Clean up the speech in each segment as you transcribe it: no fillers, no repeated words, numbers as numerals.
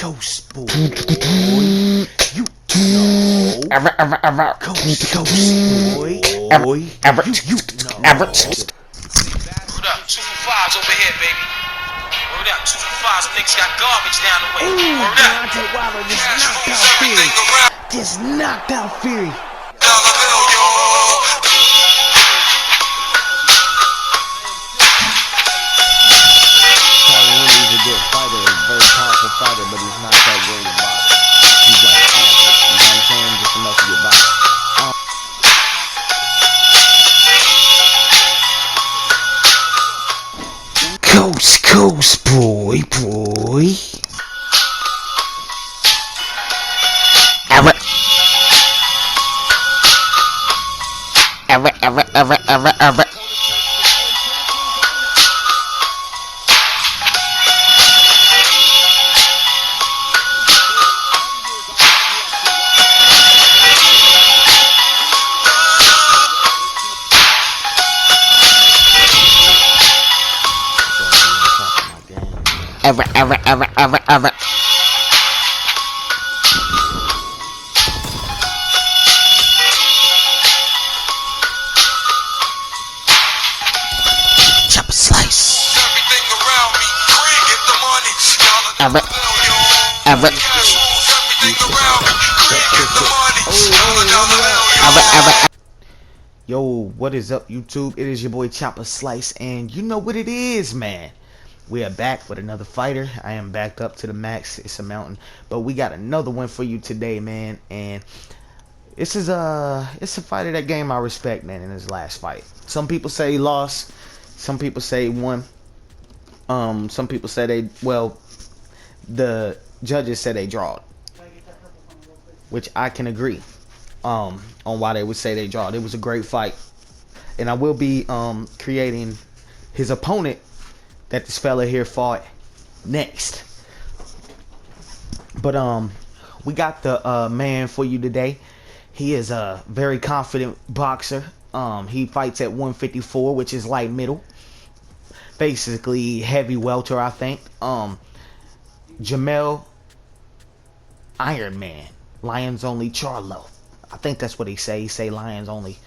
coast, boy. You know. Coast, boy. You know. Word up, 2 for 5s over here, baby. Word up, 2 for 5s. Niggas got garbage down the way. Word up. Deontay Wilder just knocked out Fury. He's a good fighter, a very powerful fighter, but he's not that great in boxing. He's like average, you know what I'm saying? Just enough to get by. Coast, boy. Ever. Chop a slice. Everything around me, green, get the money. Ever. Everything around me, green, get the money. Yo, what is up, YouTube? It is your boy Chopper Slice, and you know what it is, man. We are back with another fighter. I am backed up to the max. It's a mountain, but we got another one for you today, man. And it's a fighter that gained my respect, man, in his last fight. Some people say he lost. Some people say he won. Some people say the judges said they drawed, which I can agree on why they would say they drawed. It was a great fight, and I will be creating his opponent that this fella here fought next. But we got the man for you today. He is a very confident boxer. He fights at 154, which is light middle, basically heavy welter, I think. Jermell, Ironman, Lions Only, Charlo. I think that's what he say. He say Lions Only.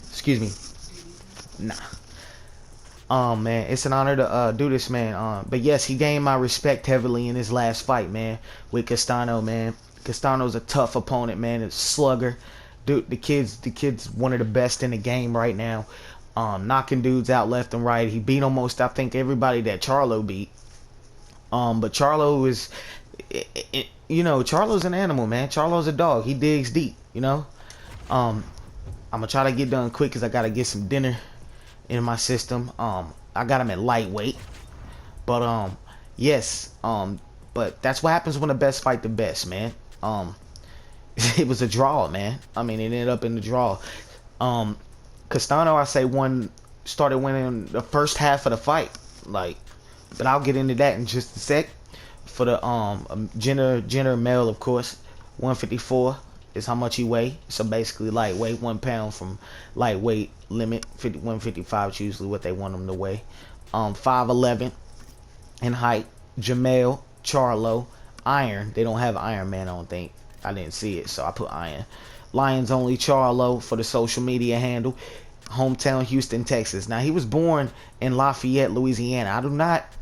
Excuse me. Nah. Man, it's an honor to do this, man. But yes, he gained my respect heavily in his last fight, man, with Castano, man. Castano's a tough opponent, man. It's a slugger. Dude, the kid's one of the best in the game right now. Knocking dudes out left and right. He beat almost, I think, everybody that Charlo beat. But Charlo is, you know, Charlo's an animal, man. Charlo's a dog. He digs deep, you know. I'm gonna try to get done quick because I gotta get some dinner in my system. I got him at lightweight, but yes, but that's what happens when the best fight the best, man. It was a draw, man. I mean, it ended up in the draw. Castano, I say, started winning the first half of the fight, like, but I'll get into that in just a sec. For the gender male, of course, 154 is how much he weigh. So basically lightweight, 1 pound from lightweight limit. 155 is usually what they want him to weigh. 5'11" in height. Jermell, Charlo, Iron. They don't have Ironman, I don't think. I didn't see it, so I put Iron. Lions Only, Charlo for the social media handle. Hometown, Houston, Texas. Now, he was born in Lafayette, Louisiana.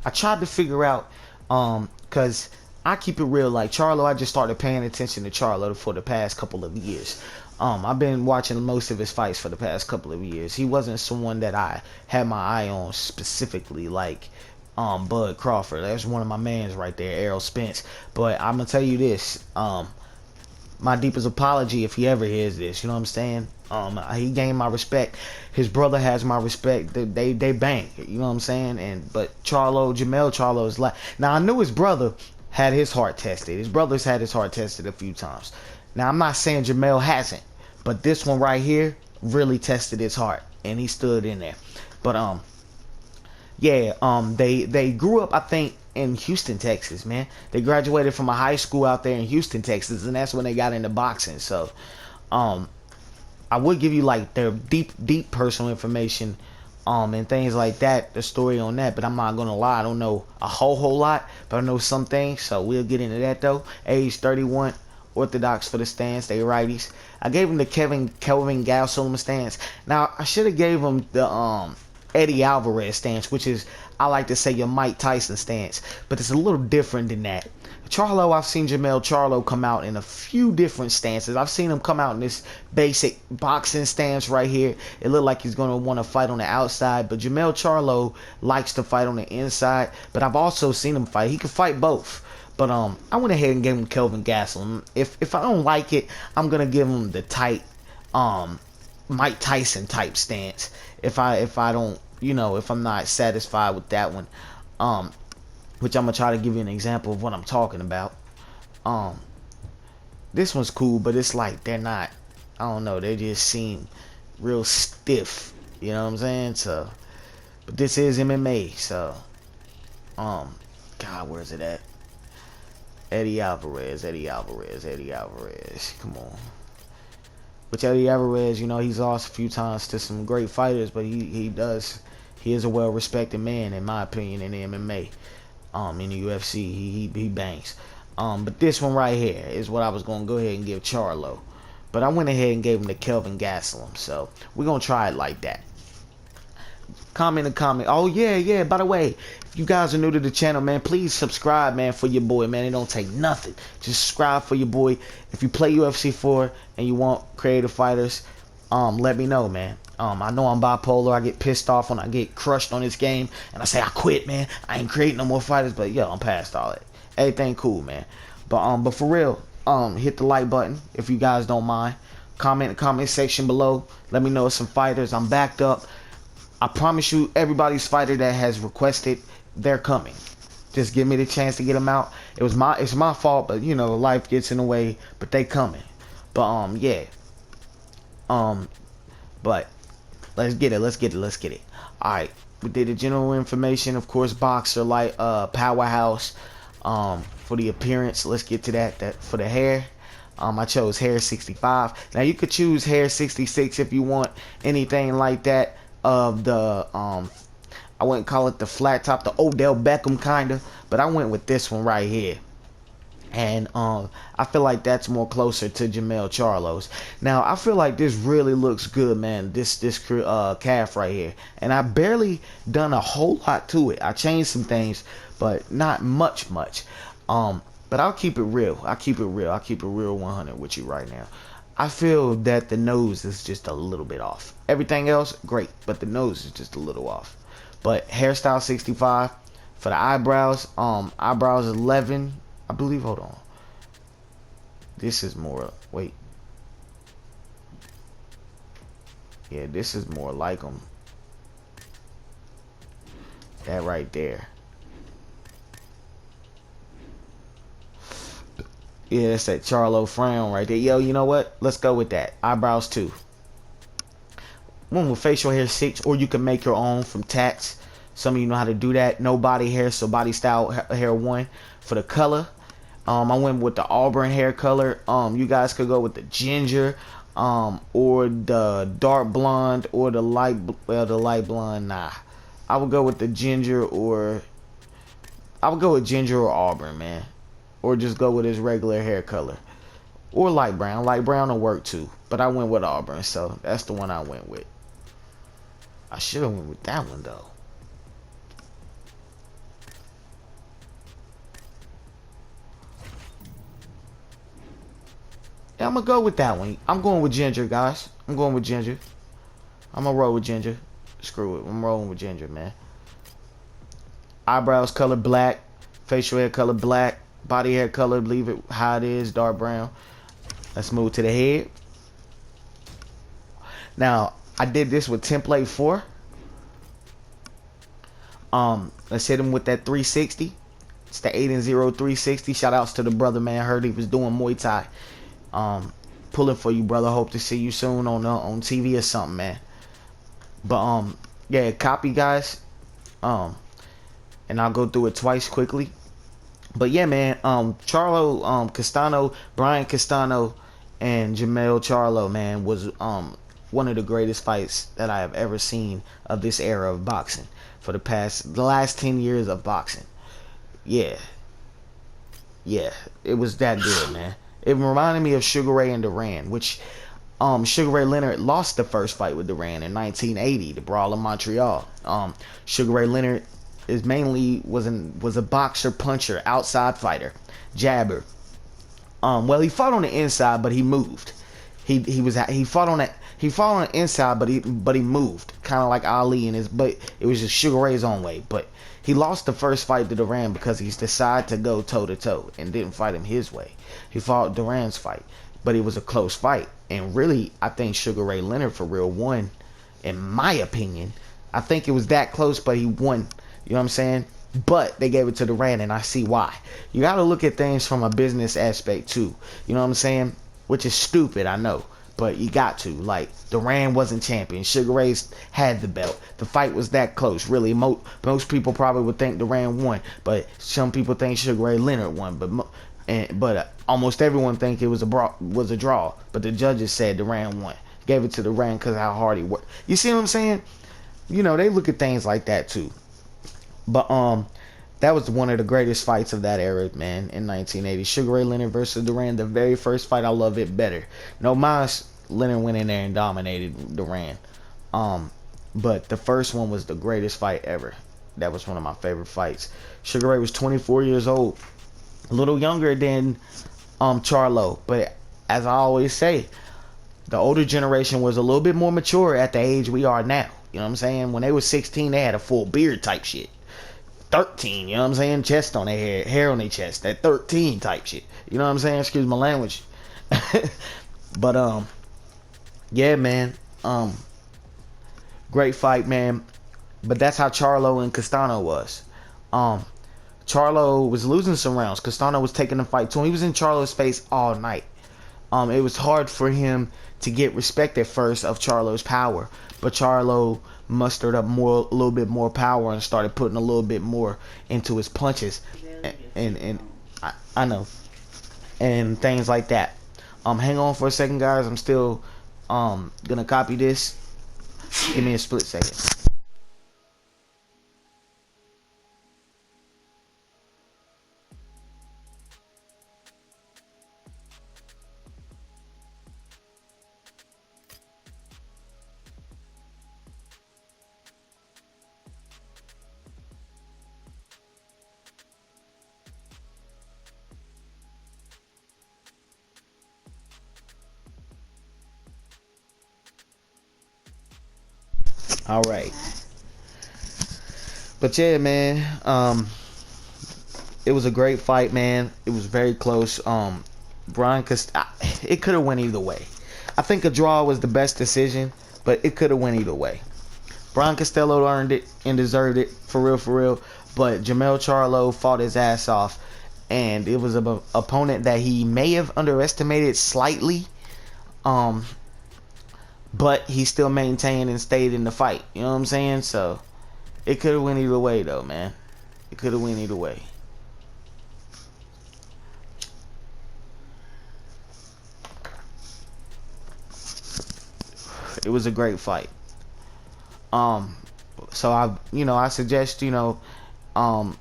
I tried to figure out, because I keep it real, like Charlo, I just started paying attention to Charlo for the past couple of years. I've been watching most of his fights for the past couple of years. He wasn't someone that I had my eye on specifically, like Bud Crawford. That's one of my mans right there, Errol Spence. But I'm gonna tell you this, my deepest apology if he ever hears this. You know what I'm saying? He gained my respect. His brother has my respect. They bang. You know what I'm saying? But Jermell Charlo is like, now I knew his brother had his heart tested. His brother's had his heart tested a few times. Now I'm not saying Jermell hasn't, but this one right here really tested his heart, and he stood in there. But yeah, they grew up, I think, in Houston, Texas, man. They graduated from a high school out there in Houston, Texas, and that's when they got into boxing. So I would give you like their deep personal information and things like that, the story on that. But I'm not gonna lie, I don't know a whole lot, but I know some things, so we'll get into that though. Age 31, orthodox for the stance, they righties. I gave him the Kelvin Gastelum stance. Now I should have gave him the Eddie Alvarez stance, which is, I like to say, your Mike Tyson stance, but it's a little different than that. Charlo, I've seen Jermell Charlo come out in a few different stances. I've seen him come out in this basic boxing stance right here. It looked like he's going to want to fight on the outside, but Jermell Charlo likes to fight on the inside. But I've also seen him fight. He can fight both. But I went ahead and gave him Kelvin Gastelum. If I don't like it, I'm gonna give him the tight Mike Tyson type stance. If I don't, if I'm not satisfied with that one, which I'm gonna try to give you an example of what I'm talking about. This one's cool, but it's like they're not, I don't know, they just seem real stiff, you know what I'm saying? So, but this is MMA, so God, where's it at? Eddie Alvarez, come on. Which Eddie Alvarez, he's lost a few times to some great fighters, but he is a well-respected man, in my opinion, in the MMA. In the UFC, he bangs. But this one right here is what I was going to go ahead and give Charlo. But I went ahead and gave him the Kelvin Gastelum. So we're going to try it like that. Comment. Oh, yeah. By the way, if you guys are new to the channel, man, please subscribe, man, for your boy, man. It don't take nothing. Just subscribe for your boy. If you play UFC 4 and you want creative fighters, let me know, man. I know I'm bipolar. I get pissed off when I get crushed on this game, and I say I quit, man. I ain't creating no more fighters. But yo, I'm past all that. Everything cool, man. But for real, hit the like button if you guys don't mind. Comment in the comment section below. Let me know some fighters. I'm backed up. I promise you, everybody's fighter that has requested, they're coming. Just give me the chance to get them out. It's my fault, but life gets in the way. But they coming. But yeah. But let's get it. Alright, we did the general information, of course, boxer, like powerhouse. For the appearance, let's get to that for the hair. I chose hair 65. Now you could choose hair 66 if you want anything like that. Of the I wouldn't call it the flat top, the Odell Beckham kinda, but I went with this one right here. And I feel like that's more closer to Jermell Charlo's. Now I feel like this really looks good, man. This calf right here, and I barely done a whole lot to it. I changed some things, but not much. But I'll keep it real. I keep it real 100 with you right now. I feel that the nose is just a little bit off. Everything else great, but the nose is just a little off. But hairstyle 65 for the eyebrows. Eyebrows 11. I believe, hold on. This is more, wait. Yeah, this is more like them. That right there. Yeah, that's that Charlo frown right there. Yo, you know what? Let's go with that. Eyebrows 2. One with facial hair 6, or you can make your own from tats. Some of you know how to do that. No body hair, so body style hair 1. For the color, I went with the auburn hair color. You guys could go with the ginger, or the dark blonde, or the light blonde. Nah, I would go with the ginger, or I would go with ginger or auburn, man, or just go with his regular hair color, or light brown. Light brown will work too, but I went with auburn, so that's the one I went with. I should have went with that one though. Yeah, I'm gonna go with that one. I'm going with ginger, guys. I'm going with ginger. I'm gonna roll with ginger. Screw it. I'm rolling with ginger, man. Eyebrows color black. Facial hair color black. Body hair color, leave it how it is, dark brown. Let's move to the head. Now, I did this with template 4. Let's hit him with that 360. It's the 8-0 360. Shout outs to the brother, man. Heard he was doing Muay Thai. Pulling for you, brother. Hope to see you soon on TV or something, man. But yeah, copy, guys. And I'll go through it twice quickly. But yeah, man, Charlo Castano, Brian Castano, and Jermell Charlo, man, was one of the greatest fights that I have ever seen of this era of boxing for the last 10 years of boxing. Yeah, it was that good, man. It reminded me of Sugar Ray and Duran, which Sugar Ray Leonard lost the first fight with Duran in 1980, the Brawl in Montreal. Sugar Ray Leonard was a boxer, puncher, outside fighter, jabber. Well, he fought on the inside, but he moved. He fought on the inside, but he moved, kind of like Ali but it was just Sugar Ray's own way. But he lost the first fight to Duran because he decided to go toe to toe and didn't fight him his way. He fought Duran's fight, but it was a close fight. And really, I think Sugar Ray Leonard for real won, in my opinion. I think it was that close, but he won. You know what I'm saying? But they gave it to Duran, and I see why. You got to look at things from a business aspect too. You know what I'm saying? Which is stupid, I know, but you got to. Like, Duran wasn't champion. Sugar Ray had the belt. The fight was that close. Really, most people probably would think Duran won, but some people think Sugar Ray Leonard won. But almost everyone think it was a draw. But the judges said Duran won. Gave it to Duran because of how hard he worked. You see what I'm saying? You know, they look at things like that too. But that was one of the greatest fights of that era, man, in 1980. Sugar Ray Leonard versus Duran, the very first fight. I love it better. No mas, Leonard went in there and dominated Duran. But the first one was the greatest fight ever. That was one of my favorite fights. Sugar Ray was 24 years old, a little younger than Charlo. But as I always say, the older generation was a little bit more mature at the age we are now. You know what I'm saying? When they were 16, they had a full beard type shit. 13, you know what I'm saying? Chest on their hair on their chest. That 13 type shit. You know what I'm saying? Excuse my language. But yeah, man. Great fight, man. But that's how Charlo and Castano was. Charlo was losing some rounds. Castano was taking the fight to him. He was in Charlo's face all night. It was hard for him to get respect at first of Charlo's power, but Charlo mustered up a little bit more power and started putting a little bit more into his punches, and I know, and things like that. Hang on for a second, guys. I'm still gonna copy this. Give me a split second. All right. But yeah, man, it was a great fight, man. It was very close. It could have went either way. I think a draw was the best decision, but it could have went either way. Brian Costello earned it and deserved it, for real. But Jermell Charlo fought his ass off, and it was an opponent that he may have underestimated slightly. But he still maintained and stayed in the fight. You know what I'm saying? So it could have went either way, though, man. It could have went either way. It was a great fight. So I suggest,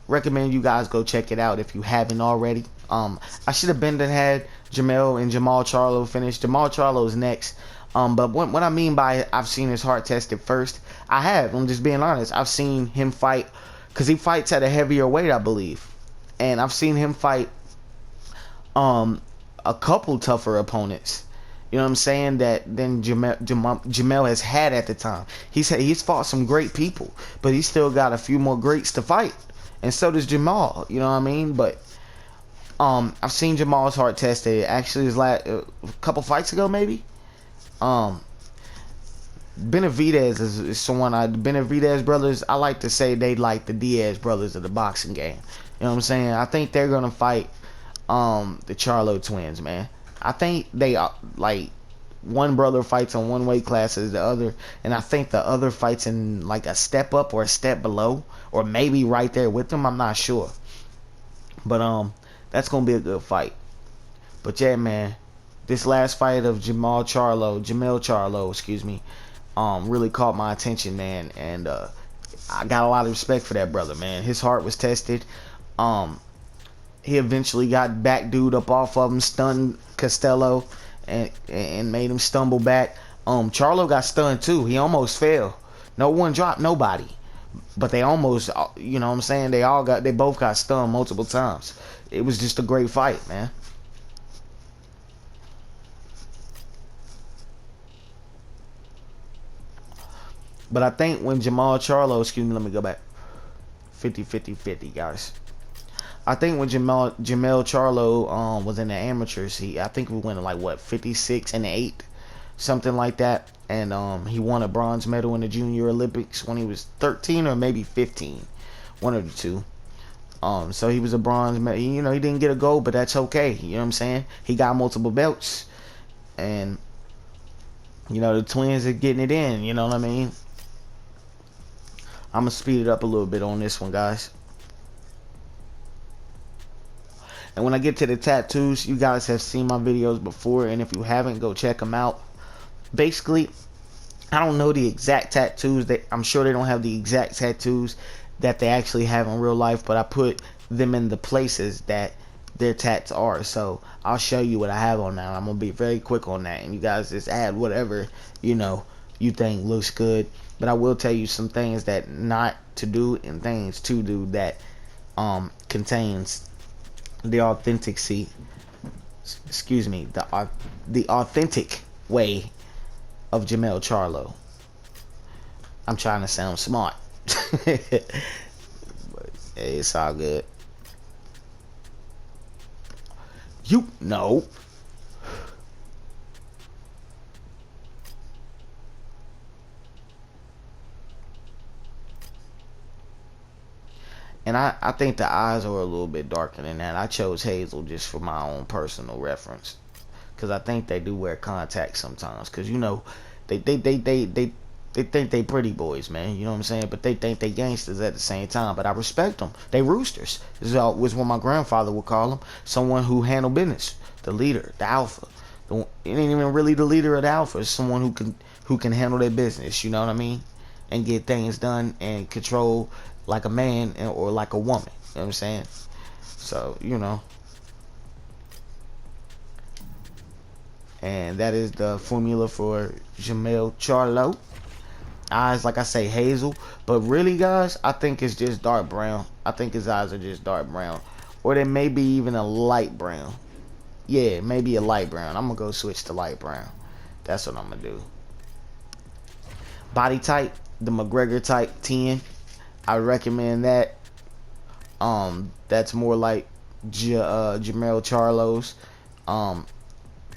recommend you guys go check it out if you haven't already. I should have been to had Jermell and Jamal Charlo finish. Jamal Charlo's next. But what I mean by I've seen his heart tested first, I'm just being honest. I've seen him fight, because he fights at a heavier weight, I believe. And I've seen him fight a couple tougher opponents. You know what I'm saying? Than Jermell has had at the time. He's fought some great people, but he's still got a few more greats to fight. And so does Jamal. You know what I mean? But I've seen Jamal's heart tested. Actually, his last a couple fights ago, maybe. Benavidez is someone Benavidez brothers, I like to say they like the Diaz brothers of the boxing game. You know what I'm saying? I think they're gonna fight the Charlo twins, man. I think they like one brother fights on one weight class as the other, and I think the other fights in like a step up or a step below, or maybe right there with them. I'm not sure, but that's gonna be a good fight. But yeah, man, this last fight of Jamel Charlo, excuse me, really caught my attention, man, and I got a lot of respect for that brother, man. His heart was tested. He eventually got back dude up off of him, stunned Costello, and made him stumble back. Charlo got stunned too. He almost fell. No one dropped nobody, but they almost, you know what I'm saying, they both got stunned multiple times. It was just a great fight, man. But I think when Jamel Charlo, excuse me, let me go back. 50, guys. I think when Jamel Charlo was in the amateurs, I think we went like what, 56-8, something like that, and he won a bronze medal in the Junior Olympics when he was 13 or maybe 15, one of the two. So he was a bronze medal. You know, he didn't get a gold, but that's okay. You know what I'm saying? He got multiple belts, and you know the twins are getting it in. You know what I mean? I'm gonna speed it up a little bit on this one, guys. And when I get to the tattoos, you guys have seen my videos before, and if you haven't, go check them out. Basically, I don't know the exact tattoos. I'm sure they don't have the exact tattoos that they actually have in real life, but I put them in the places that their tats are. So I'll show you what I have on now. I'm gonna be very quick on that, and you guys just add whatever you think looks good. But I will tell you some things that not to do and things to do that contains the authenticity, excuse me, the authentic way of Jamel Charlo. I'm trying to sound smart. But hey, it's all good. You know. And I think the eyes are a little bit darker than that. I chose hazel just for my own personal reference, because I think they do wear contacts sometimes. Because you know, they think they pretty boys, man. You know what I'm saying? But they think they gangsters at the same time. But I respect them. They roosters. This was what my grandfather would call them. Someone who handle business, the leader, the alpha. It ain't even really the leader of the alpha. It's someone who can handle their business. You know what I mean? And get things done and control like a man or like a woman. You know what I'm saying? So, you know. And that is the formula for Jamel Charlo. Eyes, like I say, hazel. But really, guys, I think it's just dark brown. I think his eyes are just dark brown. Or they may be even a light brown. Yeah, maybe a light brown. I'm going to go switch to light brown. That's what I'm going to do. Body type, the McGregor type 10. I recommend that. That's more like Jamel Charlo's.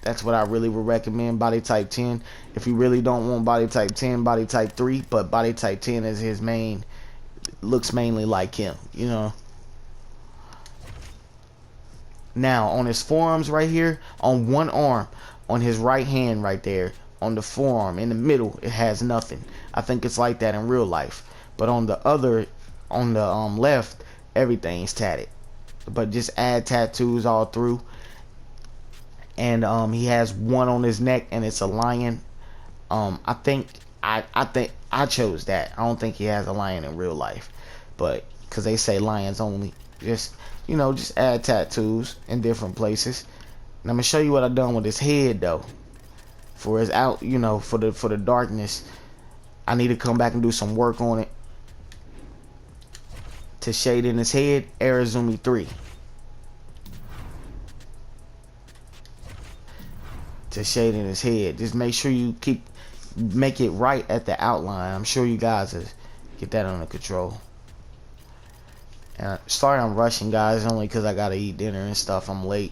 That's what I really would recommend. Body type 10. If you really don't want body type 10, body type 3. But body type 10 is his main. Looks mainly like him. You know. Now on his forearms right here, on one arm, on his right hand right there, on the forearm in the middle, it has nothing. I think it's like that in real life. But on the other, on the left, everything's tatted. But just add tattoos all through. And he has one on his neck, and it's a lion. I think I chose that. I don't think he has a lion in real life, but because they say lions only, just add tattoos in different places. And I'm gonna show you what I've done with his head though. For his out, for the darkness, I need to come back and do some work on it. To shade in his head, Arizumi 3. To shade in his head. Just make sure you make it right at the outline. I'm sure you guys will get that under control. Sorry I'm rushing, guys, only because I gotta eat dinner and stuff. I'm late.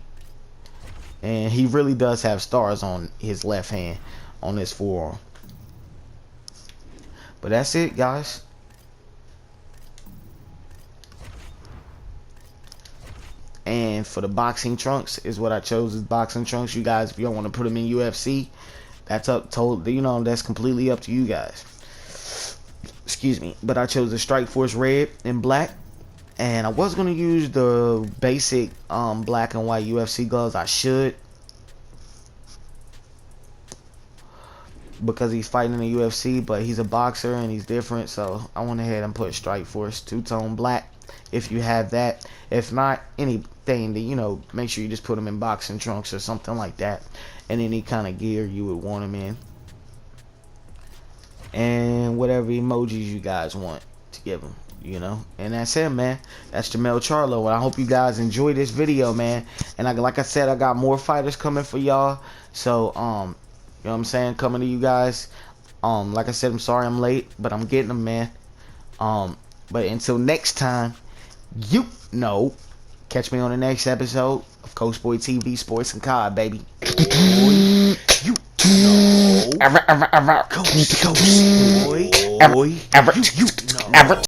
And he really does have stars on his left hand, on his forearm. But that's it, guys. And for the boxing trunks is what I chose as boxing trunks. You guys, if you don't want to put them in UFC, that's that's completely up to you guys. Excuse me. But I chose the Strike Force red and black. And I was going to use the basic black and white UFC gloves. I should. because he's fighting in the UFC, but he's a boxer and he's different. So I went ahead and put Strikeforce two-tone black. If you have that, if not, anything that, you know, make sure you just put him in boxing trunks or something like that, and any kind of gear you would want him in, and whatever emojis you guys want to give him, you know. And that's it, man. That's Jermell Charlo, and I hope you guys enjoy this video, man. And like I said, I got more fighters coming for y'all. So you know what I'm saying, coming to you guys. Like I said, I'm sorry I'm late, but I'm getting them, man. But until next time, you know, catch me on the next episode of Coach Boy TV Sports and COD, baby. Boy, you know, Coach Boy, boy, you know.